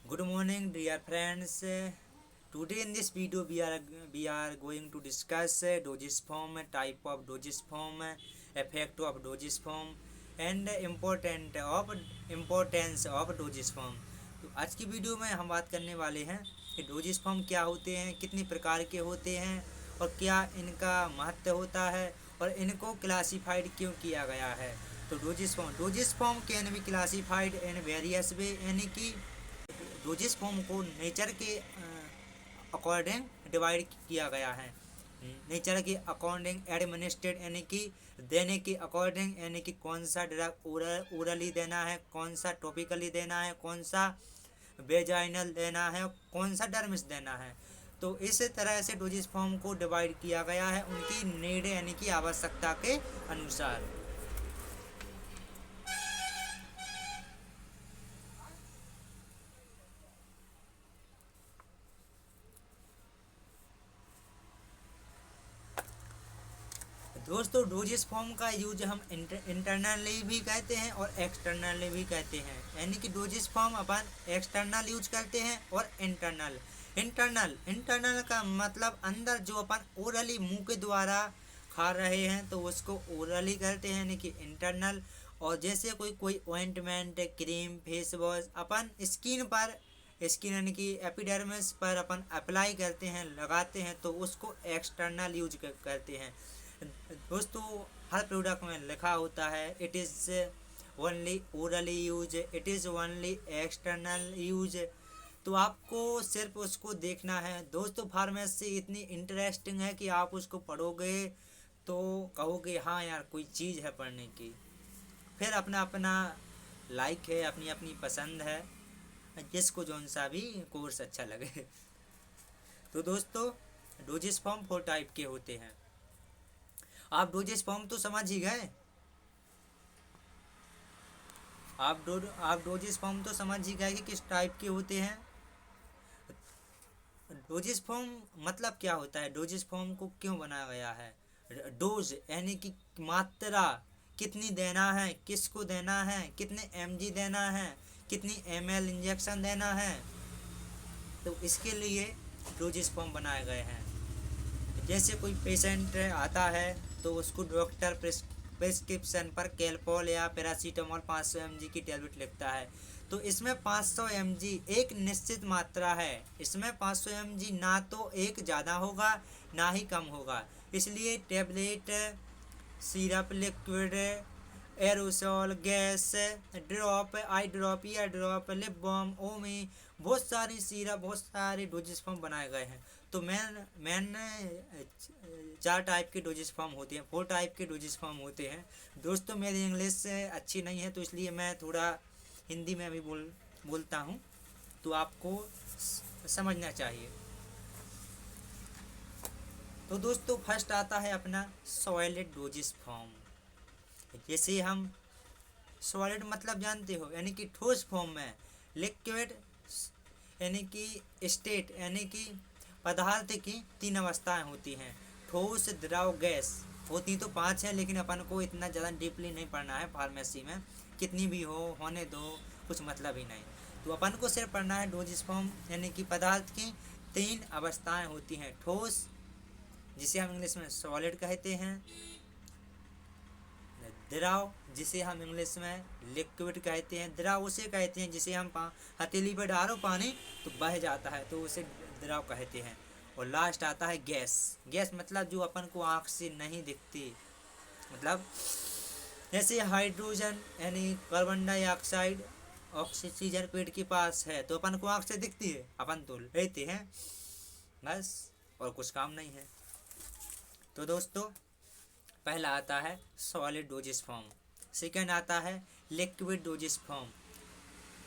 Good morning, dear friends. Today in this video we are going to discuss dosage form, type of dosage form, effect of dosage form, and importance of dosage form. तो आज की video में हम बात करने वाले हैं कि डोजेज फॉर्म क्या होते हैं, कितनी प्रकार के होते हैं और क्या इनका महत्व होता है और इनको क्लासिफाइड क्यों किया गया है। तो doses form can be classified in various वे, यानी कि डोजेस फॉर्म को नेचर के अकॉर्डिंग डिवाइड किया गया है। नेचर के अकॉर्डिंग एडमिनिस्ट्रेट, यानी कि देने के अकॉर्डिंग, यानी कि कौन सा ड्रग ओरली देना है, कौन सा टॉपिकली देना है, कौन सा वेजाइनल देना है, कौन सा डर्मिस देना है। तो इस तरह से डोजेस फॉर्म को डिवाइड किया गया है उनकी नीड यानी कि आवश्यकता के अनुसार। दोस्तों, डोजेस फॉर्म का यूज हम इंटरनली भी कहते हैं और एक्सटर्नली भी कहते हैं, यानी कि डोजेस फॉर्म अपन एक्सटर्नल यूज करते हैं और इंटरनल का मतलब अंदर जो अपन ओरली मुंह के द्वारा खा रहे हैं तो उसको ओरली करते हैं, यानी कि इंटरनल। और जैसे कोई ऑइंटमेंट, क्रीम, फेस वॉश अपन स्किन यानी कि एपिडर्मिस पर अपन अप्लाई करते हैं, लगाते हैं, तो उसको एक्सटर्नल यूज करते हैं। दोस्तों, हर प्रोडक्ट में लिखा होता है it is only orally use, it is only external use. तो आपको सिर्फ उसको देखना है। दोस्तों, फार्मेसी इतनी इंटरेस्टिंग है कि आप उसको पढ़ोगे तो कहोगे हाँ यार कोई चीज़ है पढ़ने की। फिर अपना अपना लाइक है, अपनी अपनी पसंद है, जिसको जौन सा भी कोर्स अच्छा लगे। तो दोस्तों, डोजेस फॉर्म 4 टाइप के होते हैं। आप डोजेस फॉर्म तो समझ ही गए। आप डोजेस फॉर्म तो समझ ही गए कि किस टाइप के होते हैं। डोजेस फॉर्म मतलब क्या होता है, डोजेस फॉर्म को क्यों बनाया गया है। डोज यानी कि मात्रा, कितनी देना है, किसको देना है, कितने mg देना है, कितनी ml इंजेक्शन देना है, तो इसके लिए डोजेस फॉर्म बनाए गए हैं। जैसे कोई पेशेंट आता है तो उसको डॉक्टर प्रिस्क्रिप्शन पर कैलपॉल या पैरासीटामोल 500 mg की टैबलेट लिखता है, तो इसमें 500 mg एक निश्चित मात्रा है। इसमें 500 mg ना तो एक ज़्यादा होगा ना ही कम होगा, इसलिए tablet, syrup, liquid, aerosol, gas, drop, eye drop, ear drop, lip balm, ओमी, बहुत सारी सिरप, बहुत सारे डोजेस फॉर्म बनाए गए हैं। तो मैन 4 टाइप के डोजेस फॉर्म होते हैं, 4 टाइप के डोजेस फॉर्म होते हैं। दोस्तों, मेरी इंग्लिश अच्छी नहीं है तो इसलिए मैं थोड़ा हिंदी में भी बोलता हूँ, तो आपको समझना चाहिए। तो दोस्तों, फर्स्ट आता है अपना सॉलिड डोजेस फॉर्म। जैसे हम सॉलिड मतलब जानते हो, यानी कि ठोस फॉर्म में। लिक्विड यानी कि स्टेट, यानी कि पदार्थ की 3 अवस्थाएं होती हैं, ठोस, द्रव, गैस। होती तो 5 हैं, लेकिन अपन को इतना ज़्यादा डीपली नहीं पढ़ना है फार्मेसी में, कितनी भी होने दो, कुछ मतलब ही नहीं। तो अपन को सिर्फ पढ़ना है डोजेस फॉर्म, यानी कि पदार्थ की 3 अवस्थाएं होती हैं। ठोस, जिसे हम इंग्लिश में सॉलिड कहते हैं। द्रव, जिसे हम इंग्लिश में लिक्विड कहते हैं। द्रव उसे कहते हैं जिसे हम हथेली पर डालो पानी तो बह जाता है, तो उसे द्रव कहते हैं। और लास्ट आता है गैस। गैस मतलब जो अपन को आँख से नहीं दिखती, मतलब जैसे हाइड्रोजन यानी कार्बन डाइऑक्साइड, ऑक्सीजन पेट के पास है तो अपन को आँख से दिखती है, अपन तो लेते हैं बस, और कुछ काम नहीं है। तो दोस्तों, पहला आता है सॉलिड डोजेस फॉर्म, सेकेंड आता है लिक्विड डोजेस फॉर्म,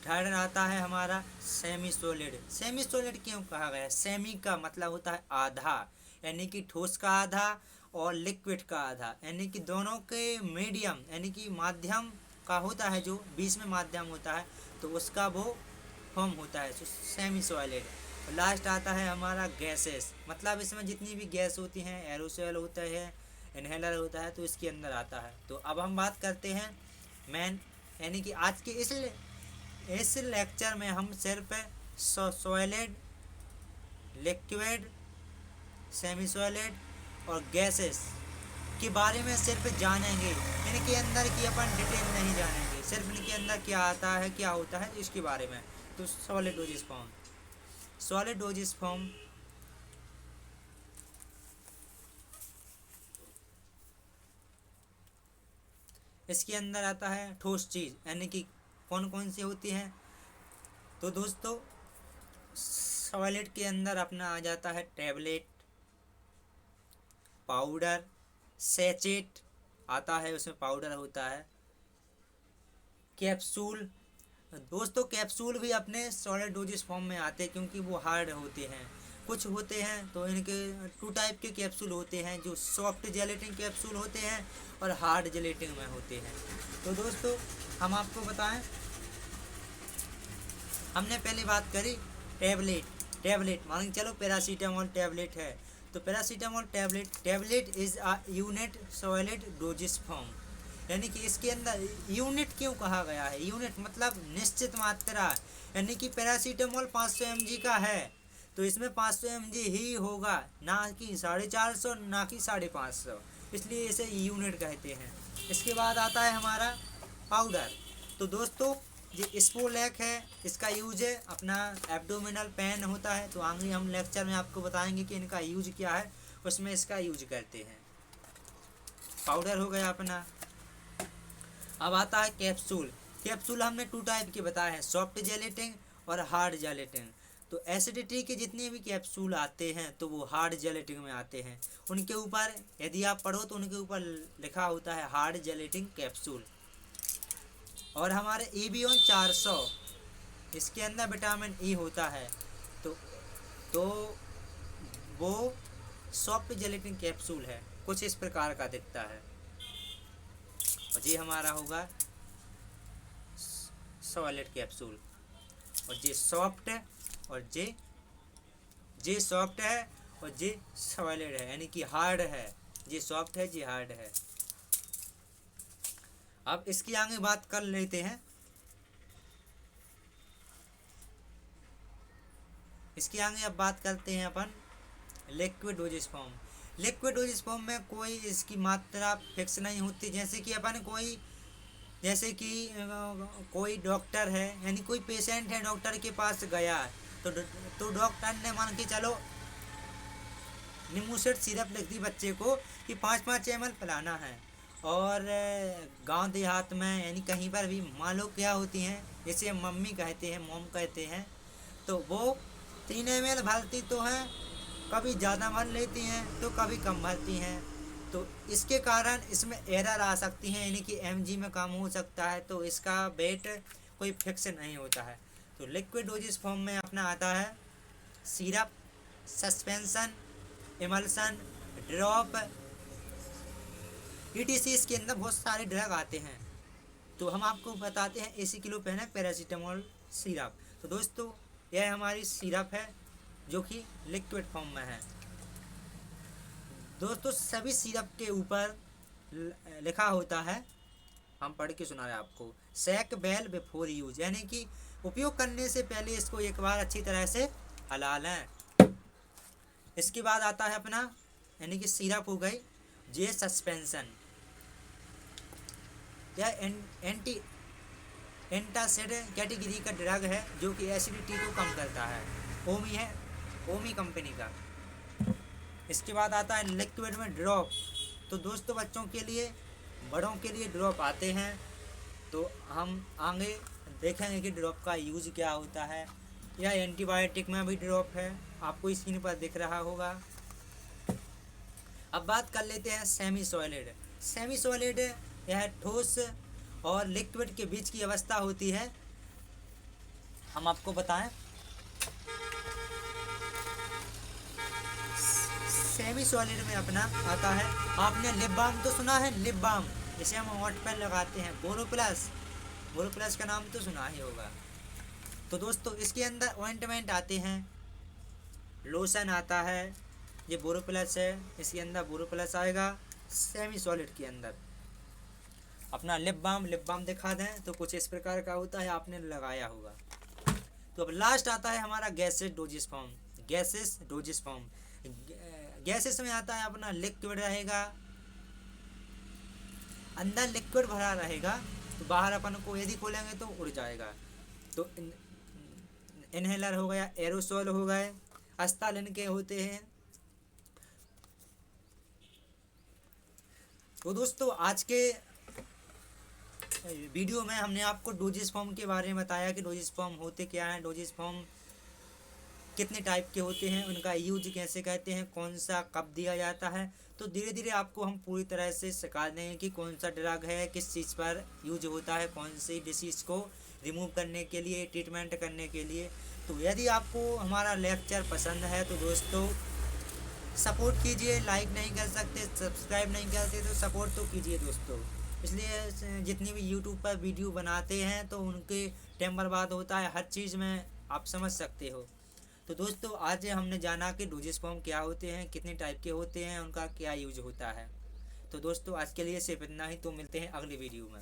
थर्ड आता है हमारा सेमी सॉलिड। सेमी सॉलिड क्यों कहा गया है? सेमी का मतलब होता है आधा, यानी कि ठोस का आधा और लिक्विड का आधा, यानी कि दोनों के मीडियम, यानी कि माध्यम का होता है, जो बीच में माध्यम होता है तो उसका वो फॉर्म होता है, तो सेमी सॉलिड। लास्ट आता है हमारा गैसेस, मतलब इसमें जितनी भी गैस होती हैं, एरोसोल होता है, इनहेलर होता है, तो इसके अंदर आता है। तो अब हम बात करते हैं यानी कि आज के इस लेक्चर में हम सिर्फ सॉलिड, लिक्विड, सेमी सॉलिड और गैसेस के बारे में सिर्फ जानेंगे। इनके अंदर की अपन डिटेल नहीं जानेंगे, सिर्फ इनके अंदर क्या आता है, क्या होता है, इसके बारे में। तो solid doses form, solid doses form इसके अंदर आता है ठोस चीज, यानी कि कौन कौन सी होती है। तो दोस्तों सॉलिड के अंदर अपना आ जाता है टैबलेट, पाउडर, सैचेट आता है, उसमें पाउडर होता है, कैप्सूल। दोस्तों कैप्सूल भी अपने सॉलिड डोजेस फॉर्म में आते हैं क्योंकि वो हार्ड होते हैं। कुछ होते हैं तो इनके 2 टाइप के कैप्सूल होते हैं, जो सॉफ्ट जेलेटिन कैप्सूल होते हैं और हार्ड जेलेटिन में होते हैं। तो दोस्तों हम आपको बताएं, हमने पहले बात करी टैबलेट मान के चलो पैरासीटामोल टैबलेट है। तो paracetamol tablet is a unit solid doses form, यानी कि इसके अंदर यूनिट क्यों कहा गया है, यूनिट मतलब निश्चित मात्रा, यानी कि पैरासीटामोल 500 mg का है तो इसमें 500 mg ही होगा, ना कि 450 ना कि 550, इसलिए इसे यूनिट कहते हैं। इसके बाद आता है हमारा पाउडर। तो दोस्तों ये स्पोलैक है, इसका यूज है अपना एब्डोमिनल पेन होता है, तो आगे हम लेक्चर में आपको बताएंगे कि इनका यूज क्या है, उसमें इसका यूज करते हैं। पाउडर हो गया अपना। अब आता है कैप्सूल। कैप्सूल हमने 2 टाइप के बताए हैं, सॉफ्ट जेलेटिन और हार्ड जेलेटिन। तो एसिडिटी के जितने भी कैप्सूल आते हैं तो वो हार्ड जेलेटिन में आते हैं। उनके ऊपर यदि आप पढ़ो तो उनके ऊपर लिखा होता है हार्ड जेलेटिन कैप्सूल। और हमारे EBON 400, इसके अंदर विटामिन ई होता है, तो वो सॉफ्ट जेलेटिन कैप्सूल है, कुछ इस प्रकार का दिखता है। और ये हमारा होगा सॉलिड कैप्सूल, और ये सॉफ्ट है और ये सॉफ्ट है और ये सॉलिड है, यानी कि हार्ड है। ये सॉफ्ट है, ये हार्ड है। अब इसकी आगे बात कर लेते हैं। इसके आगे अब बात करते हैं अपन liquid doses form. Liquid doses form में कोई इसकी मात्रा फिक्स नहीं होती, जैसे कि कोई डॉक्टर है, यानी कोई पेशेंट है, डॉक्टर के पास गया तो डॉक्टर ने मान के चलो निमोसेट सिरप लिख दी बच्चे को कि 5-5 ml पिलाना है। और गांव देहात में यानी कहीं पर भी मान लो क्या होती हैं, जैसे हम मम्मी कहते हैं, मोम कहते हैं, तो वो 3 ml भरती तो हैं, कभी ज़्यादा भर लेती हैं तो कभी कम भरती हैं। तो इसके कारण इसमें एरर आ सकती है, यानी कि mg में कम हो सकता है, तो इसका वेट कोई फिक्स नहीं होता है। तो लिक्विड डोजेस फॉर्म में अपना आता है syrup, suspension, emulsion, drop, ETC। इसके अंदर बहुत सारे ड्रग आते हैं, तो हम आपको बताते हैं एसिक्लोफेनेक पैरासीटामोल सिरप। तो दोस्तों यह हमारी सिरप है जो कि लिक्विड फॉर्म में है। दोस्तों सभी सिरप के ऊपर लिखा होता है, हम पढ़ के सुना रहे हैं आपको, शेक वेल बिफोर यूज, यानी कि उपयोग करने से पहले इसको एक बार अच्छी तरह से हिला लें। इसके बाद आता है अपना, यानी कि सिरप हो गई, जे सस्पेंशन। यह एंटासिड कैटेगरी का ड्रग है जो कि एसिडिटी को कम करता है। ओमी कंपनी का। इसके बाद आता है लिक्विड में ड्रॉप। तो दोस्तों बच्चों के लिए, बड़ों के लिए ड्रॉप आते हैं, तो हम आगे देखेंगे कि ड्रॉप का यूज क्या होता है। यह एंटीबायोटिक में भी ड्रॉप है, आपको स्क्रीन पर दिख रहा होगा। अब बात कर लेते हैं सेमी सॉलिड। सेमी सॉलिड यह ठोस और लिक्विड के बीच की अवस्था होती है। हम आपको बताएं, सेमी सॉलिड में अपना आता है, आपने लिप बाम तो सुना है, लिप बाम जिसे हम होंठ पर लगाते हैं, बोरोप्लस का नाम तो सुना ही होगा। तो दोस्तों इसके अंदर ऑइंटमेंट आते हैं, लोशन आता है, ये बोरोप्लस है, इसके अंदर बोरोप्लस आएगा सेमी सॉलिड के अंदर। अपना लिप बाम दिखा दें तो कुछ इस प्रकार का होता है, आपने लगाया होगा। तो अब लास्ट आता है हमारा gases doses form. Gases doses form, gases में आता है अपना लिक्विड रहेगा, अंदर लिक्विड भरा रहेगा, तो बाहर अपन को यदि खोलेंगे तो उड़ जाएगा। तो इनहेलर हो गया, एरोसोल हो गए, अस्तालिन के होते हैं। तो दोस्तों आज के वीडियो में हमने आपको डोजेस फॉर्म के बारे में बताया कि डोजेस फॉर्म होते क्या हैं, डोजेस फॉर्म कितने टाइप के होते हैं, उनका यूज कैसे कहते हैं, कौन सा कब दिया जाता है। तो धीरे धीरे आपको हम पूरी तरह से सिखा देंगे कि कौन सा ड्रग है, किस चीज़ पर यूज होता है, कौन सी डिसीज़ को रिमूव करने के लिए, ट्रीटमेंट करने के लिए। तो यदि आपको हमारा लेक्चर पसंद है तो दोस्तों सपोर्ट कीजिए, लाइक नहीं कर सकते, सब्सक्राइब नहीं करते तो सपोर्ट तो कीजिए दोस्तों। इसलिए जितनी भी यूट्यूब पर वीडियो बनाते हैं तो उनके टाइम बर्बाद होता है, हर चीज़ में आप समझ सकते हो। तो दोस्तों आज हमने जाना कि डोजेस फॉर्म क्या होते हैं, कितने टाइप के होते हैं, उनका क्या यूज होता है। तो दोस्तों आज के लिए सिर्फ इतना ही, तो मिलते हैं अगली वीडियो में।